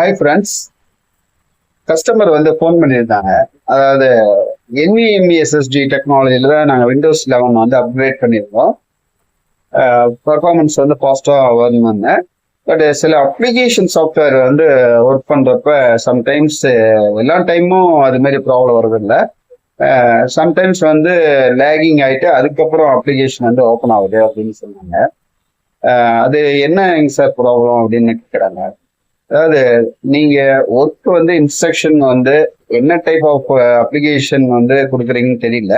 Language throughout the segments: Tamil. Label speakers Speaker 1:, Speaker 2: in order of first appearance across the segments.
Speaker 1: Hi friends. கஸ்டமர் வந்து ஃபோன் பண்ணியிருந்தாங்க. அதாவது NVMe SSD டெக்னாலஜியில் தான் நாங்கள் விண்டோஸ் 11 வந்து அப்கிரேட் பண்ணியிருந்தோம். பர்ஃபார்மன்ஸ் வந்து பாசிட்டிவாக வரணும்னு. பட் சில அப்ளிகேஷன் சாஃப்ட்வேர் வந்து ஒர்க் பண்ணுறப்ப சம்டைம்ஸ் எல்லா டைமும் அது மாதிரி ப்ராப்ளம் வருதில்லை. சம்டைம்ஸ் வந்து லேகிங் ஆகிட்டு அதுக்கப்புறம் அப்ளிகேஷன் வந்து ஓப்பன் ஆகுது அப்படின்னு சொன்னாங்க. அது என்னங்க சார் ப்ராப்ளம் அப்படின்னு கேட்குறாங்க. அதாவது நீங்க ஒர்க் வந்து இன்ஸ்ட்ரக்ஷன் வந்து என்ன டைப் ஆஃப் அப்ளிகேஷன் வந்து கொடுக்குறீங்கன்னு தெரியல.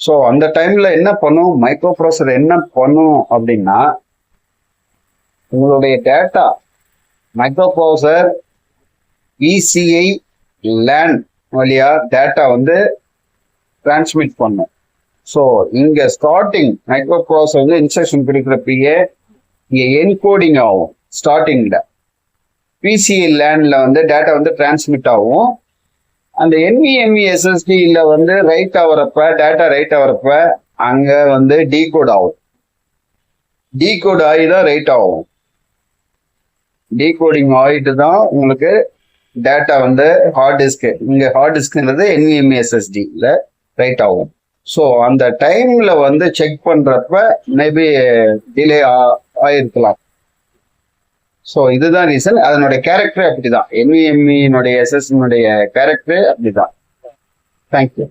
Speaker 1: ஸோ அந்த டைம்ல என்ன பண்ணும், மைக்ரோ ப்ராசஸர் என்ன பண்ணும் அப்படின்னா, உங்களுடைய data micro processor PCI LAN வழியா டேட்டா வந்து டிரான்ஸ்மிட் பண்ணும். ஸோ இங்க ஸ்டார்டிங் மைக்ரோ ப்ராசஸர் வந்து இன்ஸ்ட்ரக்ஷன் கொடுக்குறப்பயே இங்க என்கோடிங் ஆகும். ஸ்டார்டிங்ல PCI LANல வந்து டேட்டா வந்து டிரான்ஸ்மிட் ஆகும். அந்த NVMe SSDல வந்து ரைட் ஆகிறப்ப டேட்டா ரைட் ஆகிறப்ப அங்க வந்து டீகோட் ஆகும். டீகோட் ஆகி தான் ரைட் ஆகும். டீகோடிங் ஆகிட்டு தான் உங்களுக்கு டேட்டா வந்து ஹார்ட் டிஸ்க், இங்க ஹார்ட் டிஸ்க்ன்றது NVMe SSDல ரைட் ஆகும். ஸோ அந்த டைம்ல வந்து செக் பண்றப்ப மேபி டிலே ஆயிருக்கலாம். ஸோ இதுதான் ரீசன். அதனுடைய கேரக்டர் அப்படிதான். NVMe SSD கேரக்டர் அப்படிதான். தேங்க்யூ.